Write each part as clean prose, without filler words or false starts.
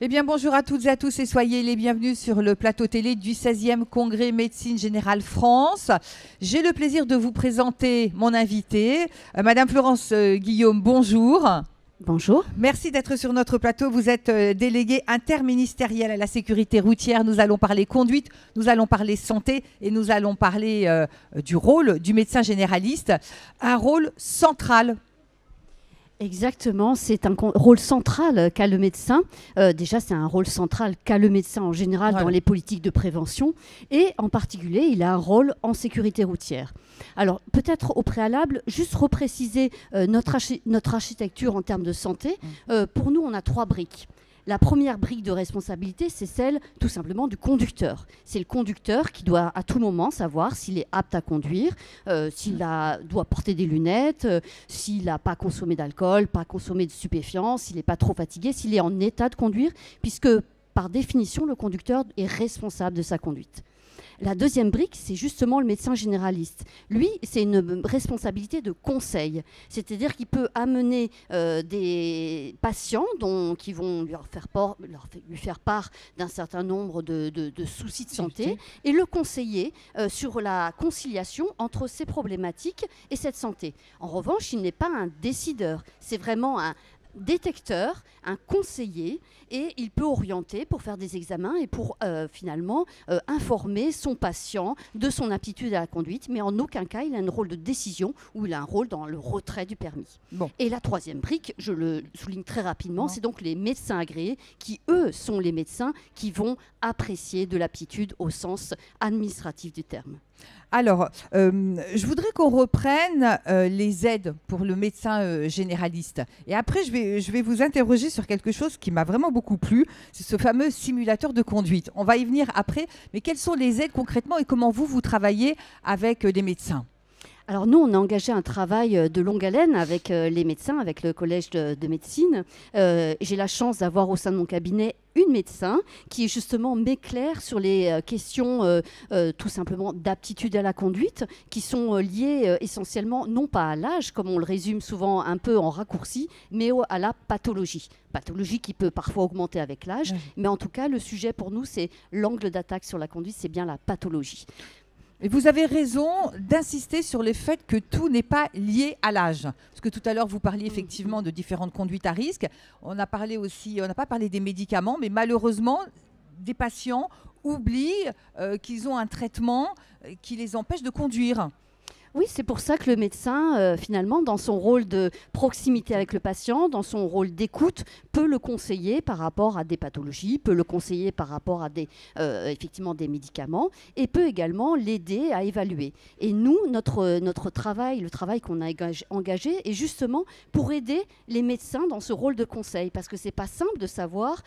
Eh bien, bonjour à toutes et à tous et soyez les bienvenus sur le plateau télé du 16e Congrès Médecine Générale France. J'ai le plaisir de vous présenter mon invitée, Madame Florence Guillaume, bonjour. Bonjour. Merci d'être sur notre plateau. Vous êtes déléguée interministérielle à la sécurité routière. Nous allons parler conduite, nous allons parler santé et nous allons parler du rôle du médecin généraliste. Un rôle central. Exactement, c'est un rôle central qu'a le médecin. Déjà, c'est un rôle central qu'a le médecin en général dans les politiques de prévention. Et en particulier, il a un rôle en sécurité routière. Alors, peut-être au préalable, juste repréciser notre architecture en termes de santé. Pour nous, on a 3 briques. La première brique de responsabilité, c'est celle tout simplement du conducteur. C'est le conducteur qui doit à tout moment savoir s'il est apte à conduire, s'il doit porter des lunettes, s'il n'a pas consommé d'alcool, pas consommé de stupéfiants, s'il n'est pas trop fatigué, s'il est en état de conduire, puisque par définition, le conducteur est responsable de sa conduite. La deuxième brique, c'est justement le médecin généraliste. Lui, c'est une responsabilité de conseil. C'est-à-dire qu'il peut amener des patients qui vont lui faire part d'un certain nombre de soucis de santé et le conseiller sur la conciliation entre ces problématiques et cette santé. En revanche, il n'est pas un décideur. C'est vraiment un détecteur, un conseiller, et il peut orienter pour faire des examens et pour finalement informer son patient de son aptitude à la conduite, mais en aucun cas il a un rôle de décision ou il a un rôle dans le retrait du permis. Bon. Et la troisième brique, je le souligne très rapidement, c'est donc les médecins agréés qui, eux, sont les médecins qui vont apprécier de l'aptitude au sens administratif du terme. Alors, je voudrais qu'on reprenne les aides pour le médecin généraliste. Et après, je vais vous interroger sur quelque chose qui m'a vraiment beaucoup plu. C'est ce fameux simulateur de conduite. On va y venir après. Mais quelles sont les aides concrètement et comment vous travaillez avec des médecins ? Alors nous, on a engagé un travail de longue haleine avec les médecins, avec le collège de médecine. J'ai la chance d'avoir au sein de mon cabinet une médecin qui justement m'éclaire sur les questions tout simplement d'aptitude à la conduite qui sont liées essentiellement non pas à l'âge, comme on le résume souvent un peu en raccourci, mais à la pathologie. Pathologie qui peut parfois augmenter avec l'âge, mais en tout cas, le sujet pour nous, c'est l'angle d'attaque sur la conduite, c'est bien la pathologie. Et vous avez raison d'insister sur le fait que tout n'est pas lié à l'âge. Parce que tout à l'heure, vous parliez effectivement de différentes conduites à risque. On n'a pas parlé des médicaments, mais malheureusement, des patients oublient qu'ils ont un traitement qui les empêche de conduire. Oui, c'est pour ça que le médecin, finalement, dans son rôle de proximité avec le patient, dans son rôle d'écoute, peut le conseiller par rapport à des pathologies, peut le conseiller par rapport à effectivement des médicaments et peut également l'aider à évaluer. Et nous, notre travail, le travail qu'on a engagé est justement pour aider les médecins dans ce rôle de conseil parce que ce n'est pas simple de savoir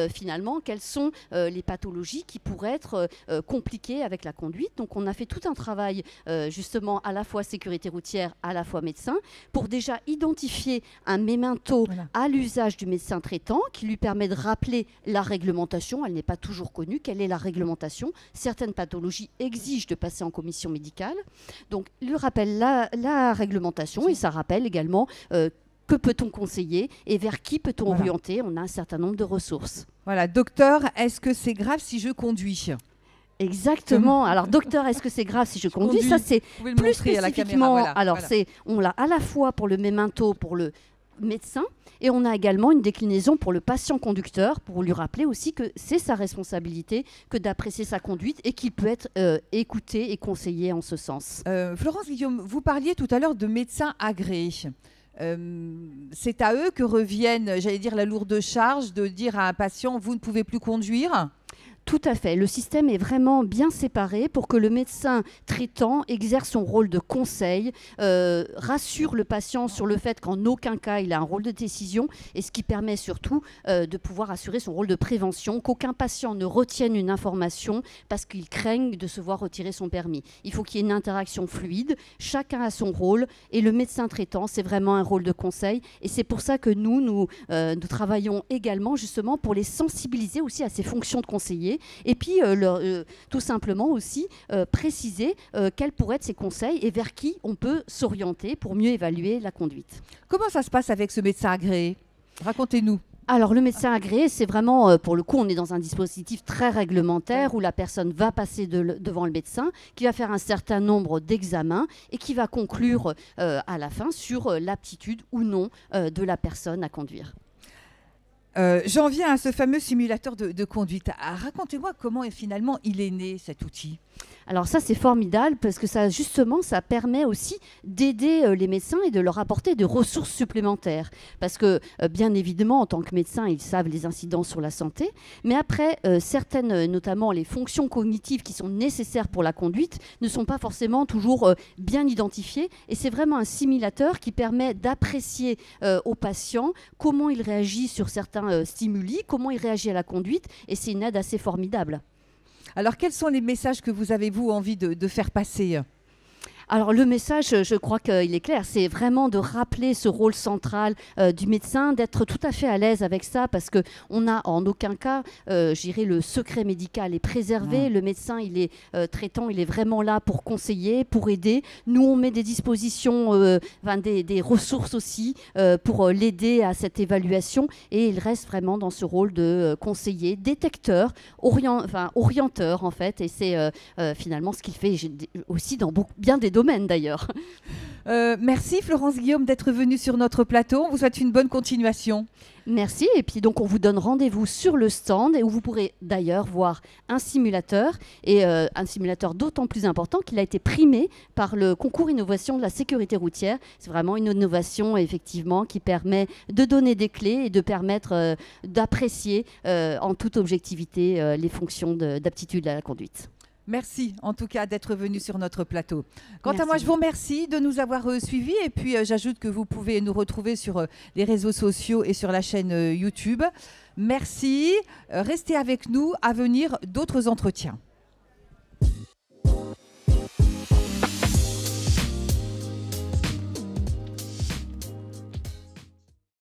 finalement quelles sont les pathologies qui pourraient être compliquées avec la conduite. Donc on a fait tout un travail justement à la fois sécurité routière, à la fois médecin, pour déjà identifier un mémento à l'usage du médecin traitant qui lui permet de rappeler la réglementation. Elle n'est pas toujours connue. Quelle est la réglementation ? Certaines pathologies exigent de passer en commission médicale. Donc, il lui rappelle la réglementation et ça rappelle également que peut-on conseiller et vers qui peut-on orienter. On a un certain nombre de ressources. Voilà, docteur, est-ce que c'est grave si je conduis ? Exactement. Alors, docteur, est-ce que c'est grave si je conduis ? Ça, c'est plus spécifiquement. On l'a à la fois pour le mémento, pour le médecin, et on a également une déclinaison pour le patient conducteur, pour lui rappeler aussi que c'est sa responsabilité que d'apprécier sa conduite et qu'il peut être écouté et conseillé en ce sens. Florence Guillaume, vous parliez tout à l'heure de médecins agréés. C'est à eux que reviennent, j'allais dire, la lourde charge de dire à un patient « vous ne pouvez plus conduire ». Tout à fait. Le système est vraiment bien séparé pour que le médecin traitant exerce son rôle de conseil, rassure le patient sur le fait qu'en aucun cas il a un rôle de décision et ce qui permet surtout de pouvoir assurer son rôle de prévention, qu'aucun patient ne retienne une information parce qu'il craigne de se voir retirer son permis. Il faut qu'il y ait une interaction fluide, chacun a son rôle et le médecin traitant, c'est vraiment un rôle de conseil et c'est pour ça que nous travaillons également justement pour les sensibiliser aussi à ces fonctions de conseiller et puis tout simplement aussi préciser quels pourraient être ces conseils et vers qui on peut s'orienter pour mieux évaluer la conduite. Comment ça se passe avec ce médecin agréé ? Racontez-nous. Alors, le médecin agréé, c'est vraiment, pour le coup, on est dans un dispositif très réglementaire où la personne va passer devant le médecin, qui va faire un certain nombre d'examens et qui va conclure à la fin sur l'aptitude ou non de la personne à conduire. J'en viens à ce fameux simulateur de conduite. Racontez-moi comment finalement il est né, cet outil. Alors ça, c'est formidable parce que ça, justement, ça permet aussi d'aider les médecins et de leur apporter des ressources supplémentaires. Parce que, bien évidemment, en tant que médecin, ils savent les incidences sur la santé. Mais après, certaines, notamment les fonctions cognitives qui sont nécessaires pour la conduite, ne sont pas forcément toujours bien identifiées. Et c'est vraiment un simulateur qui permet d'apprécier au patient comment il réagit sur certains stimuli, comment il réagit à la conduite. Et c'est une aide assez formidable. Alors, quels sont les messages que vous avez, vous, envie de faire passer ? Alors le message, je crois qu'il est clair, c'est vraiment de rappeler ce rôle central du médecin, d'être tout à fait à l'aise avec ça, parce qu'on n'a en aucun cas, je dirais, le secret médical est préservé. Le médecin, il est traitant, il est vraiment là pour conseiller, pour aider. Nous, on met des dispositions, des ressources aussi pour l'aider à cette évaluation, et il reste vraiment dans ce rôle de conseiller, détecteur, orienteur en fait, et c'est finalement ce qu'il fait aussi dans bien des domaine d'ailleurs. Merci Florence Guillaume d'être venue sur notre plateau. On vous souhaite une bonne continuation. Merci. Et puis donc on vous donne rendez-vous sur le stand et où vous pourrez d'ailleurs voir un simulateur et un simulateur d'autant plus important qu'il a été primé par le concours innovation de la sécurité routière. C'est vraiment une innovation effectivement qui permet de donner des clés et de permettre d'apprécier en toute objectivité les fonctions d'aptitude à la conduite. Merci en tout cas d'être venu sur notre plateau. Quant Merci. à moi, je vous remercie de nous avoir suivis et puis j'ajoute que vous pouvez nous retrouver sur les réseaux sociaux et sur la chaîne YouTube. Merci, restez avec nous, à venir d'autres entretiens.